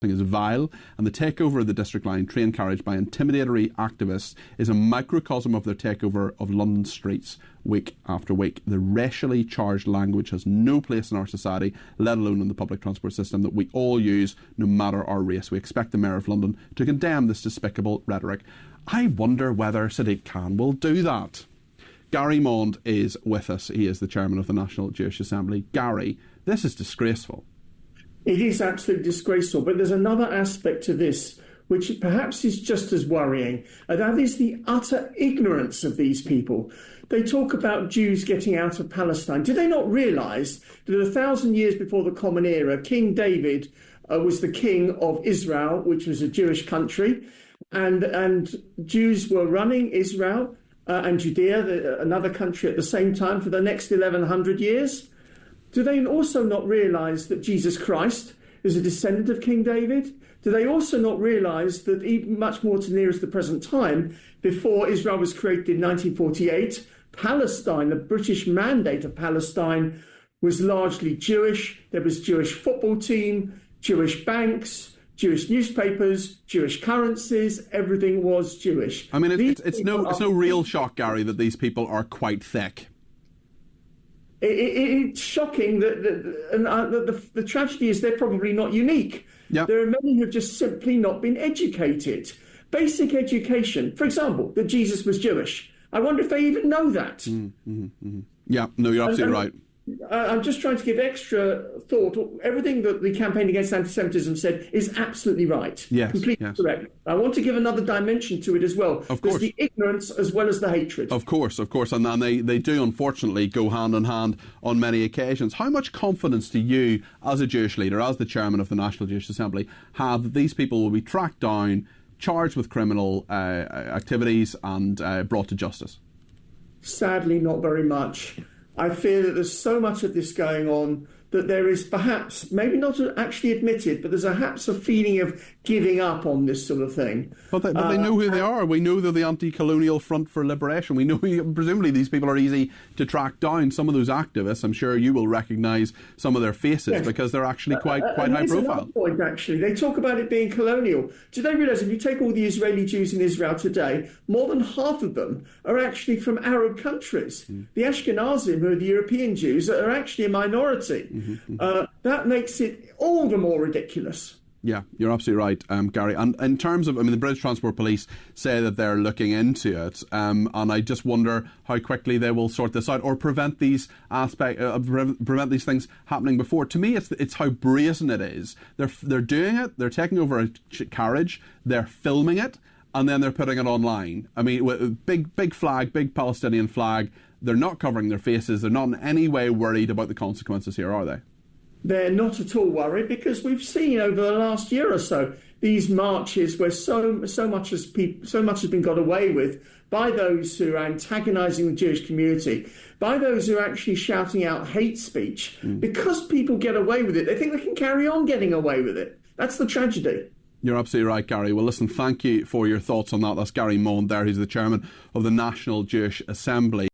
think is vile, and the takeover of the District Line train carriage by intimidatory activists is a microcosm of their takeover of London streets week after week. The racially charged language has no place in our society, let alone in the public transport system that we all use, no matter our race. We expect the Mayor of London to condemn this despicable rhetoric. I wonder whether Sadiq Khan will do that. Gary Mond is with us. He is the chairman of the National Jewish Assembly. Gary, this is disgraceful. It is absolutely disgraceful, but there's another aspect to this which perhaps is just as worrying, and that is the utter ignorance of these people. They talk about Jews getting out of Palestine. Do they not realise that 1,000 years before the Common Era, King David was the king of Israel, which was a Jewish country, and Jews were running Israel and Judea, another country at the same time, for the next 1,100 years? Do they also not realise that Jesus Christ is a descendant of King David? Do they also not realise that even much more to nearest the present time, before Israel was created in 1948, Palestine, the British mandate of Palestine, was largely Jewish. There was Jewish football team, Jewish banks, Jewish newspapers, Jewish currencies, everything was Jewish. I mean, it's no real shock, Gary, that these people are quite thick. It's shocking that the tragedy is they're probably not unique. Yep. There are many who have just simply not been educated. Basic education, for example, that Jesus was Jewish. I wonder if they even know that. Yeah, no, you're absolutely right. I'm just trying to give extra thought. Everything that the Campaign Against Anti-Semitism said is absolutely right. Yes, completely correct. I want to give another dimension to it as well. Of course. There's the ignorance as well as the hatred. Of course. And they do, unfortunately, go hand in hand on many occasions. How much confidence do you, as a Jewish leader, as the chairman of the National Jewish Assembly, have that these people will be tracked down, charged with criminal activities and brought to justice? Sadly, not very much. I fear that there's so much of this going on that there is perhaps, maybe not actually admitted, but there's perhaps a feeling of giving up on this sort of thing. But they know who they are. We know they're the Anti-Colonial Front for Liberation. We know, presumably, these people are easy to track down. Some of those activists, I'm sure you will recognise some of their faces, because they're actually quite high profile. Point, actually. They talk about it being colonial. Do they realise if you take all the Israeli Jews in Israel today, more than half of them are actually from Arab countries. The Ashkenazim, who are the European Jews, are actually a minority. That makes it all the more ridiculous. Yeah, you're absolutely right, Gary. And in terms of, the British Transport Police say that they're looking into it, and I just wonder how quickly they will sort this out or prevent these prevent these things happening before. To me, it's how brazen it is. They're doing it. They're taking over a carriage. They're filming it, and then they're putting it online. With big flag, big Palestinian flag. They're not covering their faces. They're not in any way worried about the consequences here, are they? They're not at all worried, because we've seen over the last year or so these marches where so much has been got away with by those who are antagonising the Jewish community, by those who are actually shouting out hate speech. Because people get away with it, they think they can carry on getting away with it. That's the tragedy. You're absolutely right, Gary. Well, listen, thank you for your thoughts on that. That's Gary Mond there. He's the chairman of the National Jewish Assembly.